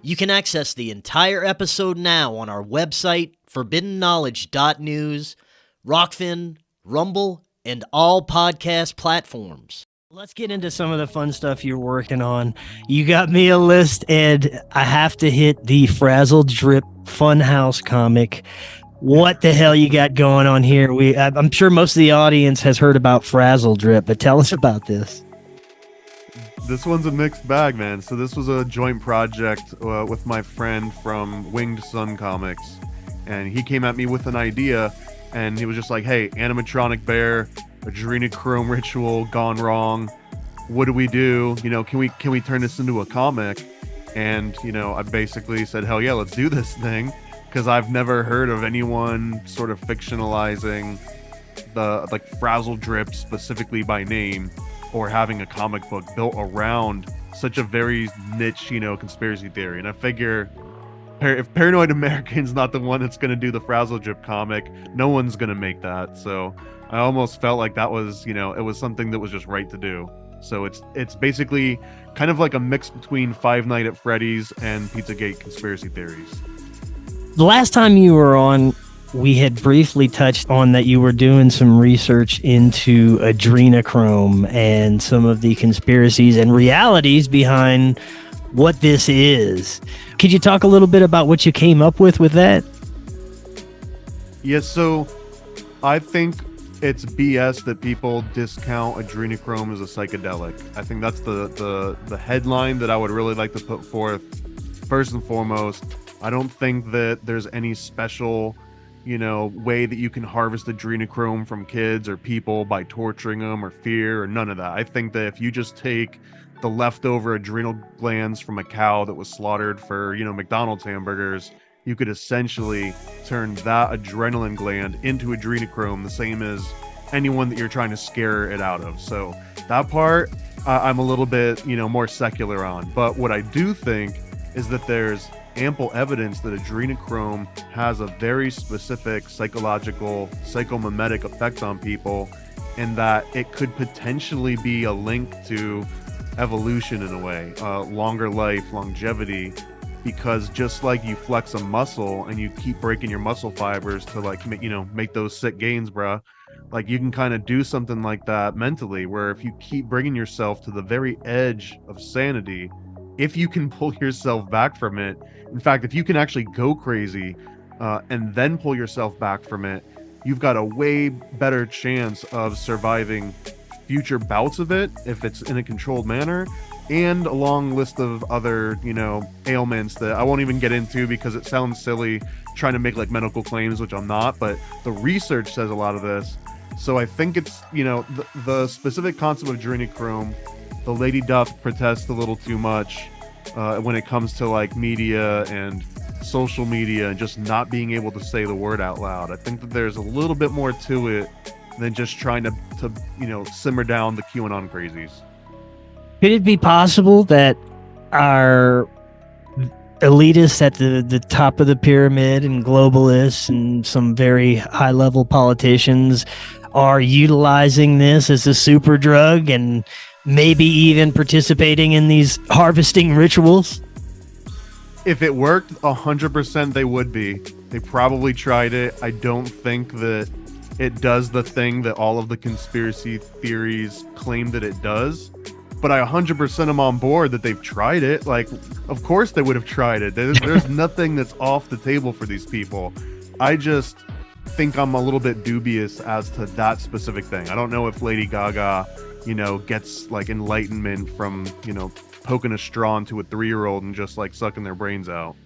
You can access the entire episode now on our website, forbiddenknowledge.news, Rokfin, Rumble, and all podcast platforms. Let's get into some of the fun stuff you're working on. You got me a list, and I have to hit the Frazzle Drip Funhouse comic. What the hell you got going on here? I'm sure most of the audience has heard about Frazzle Drip, but tell us about this. This one's a mixed bag, man. So this was a joint project with my friend from Winged Sun Comics, and he came at me with an idea, and he was just like, hey, animatronic bear, Adrenochrome ritual gone wrong. What do we do? You know, can we turn this into a comic? And, you know, I basically said, hell yeah, let's do this thing. Because I've never heard of anyone sort of fictionalizing the, like, Frazzle Drip specifically by name, or having a comic book built around such a very niche, you know, conspiracy theory. And I figure if Paranoid American's not the one that's going to do the Frazzle Drip comic, no one's going to make that. So I almost felt like that was, you know, it was something that was just right to do. So it's basically kind of like a mix between Five Nights at Freddy's and Pizzagate conspiracy theories. The last time you were on, we had briefly touched on that you were doing some research into Adrenochrome and some of the conspiracies and realities behind what this is. Could you talk a little bit about what you came up with that? Yes, so I think it's BS that people discount Adrenochrome as a psychedelic. I think that's the headline that I would really like to put forth. First and foremost, I don't think that there's any special, you know, way that you can harvest Adrenochrome from kids or people by torturing them or fear or none of that. I think that if you just take the leftover adrenal glands from a cow that was slaughtered for, you know, McDonald's hamburgers, you could essentially turn that adrenaline gland into Adrenochrome, the same as anyone that you're trying to scare it out of. So that part, I'm a little bit, you know, more secular on. But what I do think is that there's ample evidence that Adrenochrome has a very specific psychological, psychomimetic effect on people, and that it could potentially be a link to evolution in a way, longer life, longevity, because just like you flex a muscle and you keep breaking your muscle fibers to, like, make those sick gains, bruh, like you can kind of do something like that mentally, where if you keep bringing yourself to the very edge of sanity, if you can pull yourself back from it, in fact, if you can actually go crazy and then pull yourself back from it, you've got a way better chance of surviving future bouts of it if it's in a controlled manner, and a long list of other, you know, ailments that I won't even get into because it sounds silly trying to make like medical claims, which I'm not, but the research says a lot of this. So I think it's, you know, the specific concept of Adrenochrome, the Lady Duff protests a little too much when it comes to like media and social media and just not being able to say the word out loud. I think that there's a little bit more to it than just trying to you know, simmer down the QAnon crazies. Could it be possible that our elitists at the top of the pyramid and globalists and some very high-level politicians are utilizing this as a super drug and maybe even participating in these harvesting rituals? If it worked, 100% they would be. They probably tried it. I don't think that it does the thing that all of the conspiracy theories claim that it does, but I 100% am on board that they've tried it. Like, of course they would have tried it. There's nothing that's off the table for these people. I just think I'm a little bit dubious as to that specific thing. I don't know if Lady Gaga, you know, gets like enlightenment from, you know, poking a straw into a 3-year-old and just like sucking their brains out.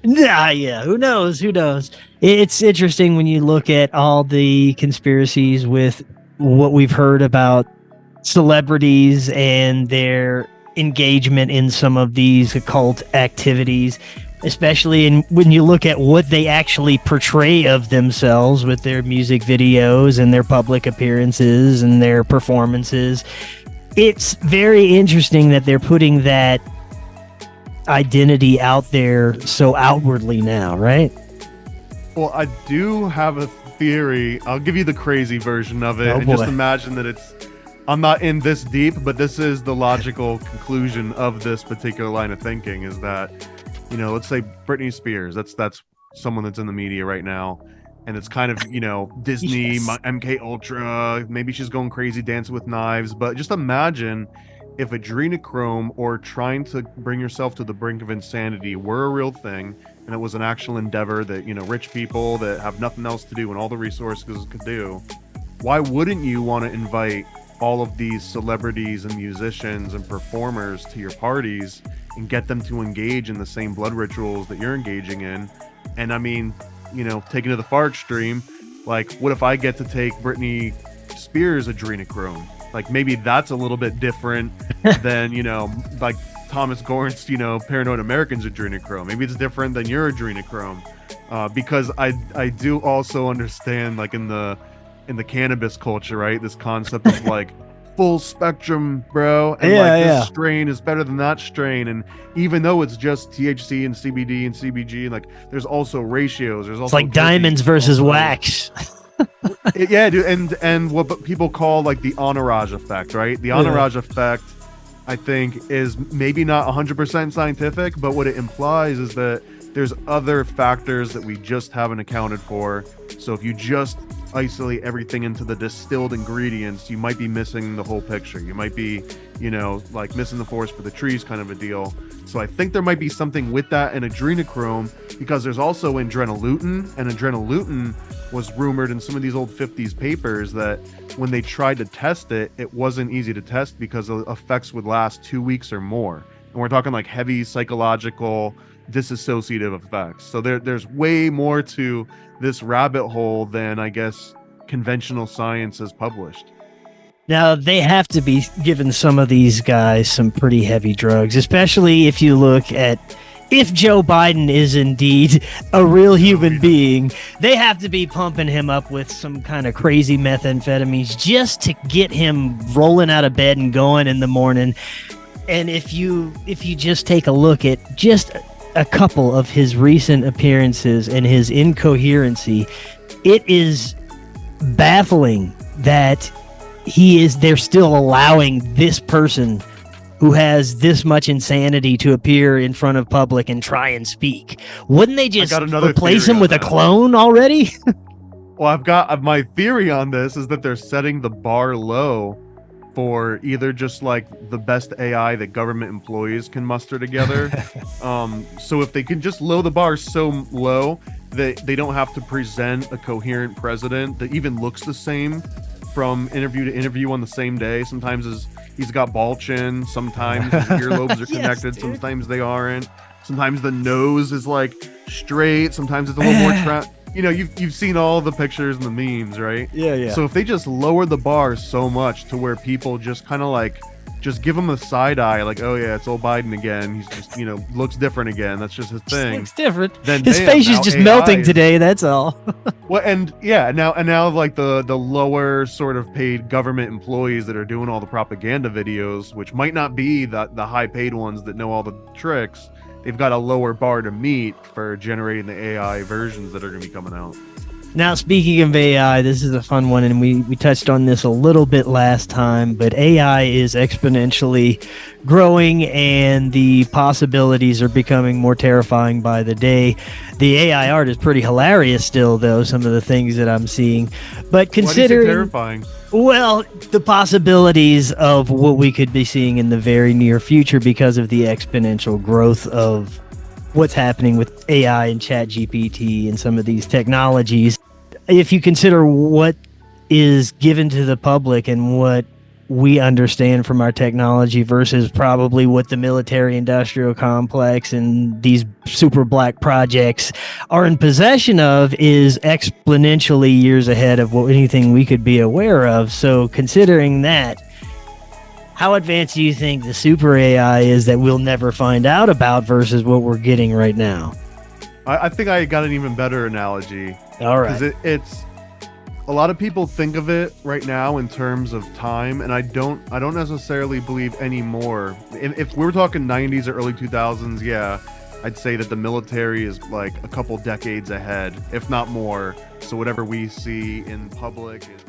Yeah, who knows? It's interesting when you look at all the conspiracies with what we've heard about celebrities and their engagement in some of these occult activities, especially when you look at what they actually portray of themselves with their music videos and their public appearances and their performances. It's very interesting that they're putting that identity out there so outwardly now, right? Well, I do have a theory. I'll give you the crazy version of it. Oh, and boy. Just imagine that I'm not in this deep, but this is the logical conclusion of this particular line of thinking, is that let's say Britney Spears. That's someone that's in the media right now, and it's kind of Disney, Yes. MK Ultra. Maybe she's going crazy, dancing with knives. But just imagine if adrenochrome or trying to bring yourself to the brink of insanity were a real thing, and it was an actual endeavor that rich people that have nothing else to do and all the resources could do. Why wouldn't you want to invite all of these celebrities and musicians and performers to your parties and get them to engage in the same blood rituals that you're engaging in? And I mean, taking to the far extreme, like, what if I get to take Britney Spears adrenochrome? Like, maybe that's a little bit different than, like Thomas Gorn's, Paranoid American's adrenochrome. Maybe it's different than your adrenochrome. Because I do also understand, like, in the cannabis culture, right? This concept of like full spectrum, bro. And this strain is better than that strain. And even though it's just THC and CBD and CBG, like, there's also ratios. There's also it's like diamonds versus wax. Yeah, dude. And what people call like the entourage effect, right? The entourage effect, I think, is maybe not 100% scientific, but what it implies is that there's other factors that we just haven't accounted for. So if you just isolate everything into the distilled ingredients, you might be missing the whole picture. You might be, like missing the forest for the trees kind of a deal. So I think there might be something with that in adrenochrome, because there's also adrenolutin, and adrenolutin was rumored in some of these old 50s papers that when they tried to test it, it wasn't easy to test because the effects would last 2 weeks or more. And we're talking like heavy psychological disassociative effects. So there's way more to this rabbit hole than, I guess, conventional science has published. Now, they have to be giving some of these guys some pretty heavy drugs, especially if you look at if Joe Biden is indeed a real human being. They have to be pumping him up with some kind of crazy methamphetamines just to get him rolling out of bed and going in the morning. And if you just take a look at just a couple of his recent appearances and his incoherency, it is baffling that they're still allowing this person who has this much insanity to appear in front of public and try and speak. Wouldn't they just replace him with a clone already? Well, I've got my theory on this is that they're setting the bar low for either just like the best AI that government employees can muster together. So if they can just lower the bar so low that they don't have to present a coherent president that even looks the same from interview to interview on the same day. Sometimes he's got ball chin, sometimes his earlobes are connected, yes, sometimes they aren't. Sometimes the nose is like straight, sometimes it's a little more you've seen all the pictures and the memes, right? Yeah. So if they just lower the bar so much to where people just kind of like just give him a side eye, like, oh yeah, it's old Biden again. He's just looks different again. That's just his thing. Looks different. Then his face is just melting today. That's all. Well, and now like the lower sort of paid government employees that are doing all the propaganda videos, which might not be the high paid ones that know all the tricks. They've got a lower bar to meet for generating the AI versions that are going to be coming out. Now, speaking of AI, this is a fun one, and we touched on this a little bit last time, but AI is exponentially growing, and the possibilities are becoming more terrifying by the day. The AI art is pretty hilarious still, though, some of the things that I'm seeing. But considering... Why do you say terrifying? Well, the possibilities of what we could be seeing in the very near future because of the exponential growth of what's happening with AI and ChatGPT and some of these technologies. If you consider what is given to the public and what we understand from our technology versus probably what the military industrial complex and these super black projects are in possession of, is exponentially years ahead of anything we could be aware of. So considering that, how advanced do you think the super AI is that we'll never find out about versus what we're getting right now? I think I got an even better analogy. All right. Because it's a lot of people think of it right now in terms of time, and I don't necessarily believe anymore. If we were talking 90s or early 2000s, yeah, I'd say that the military is like a couple decades ahead, if not more. So whatever we see in public is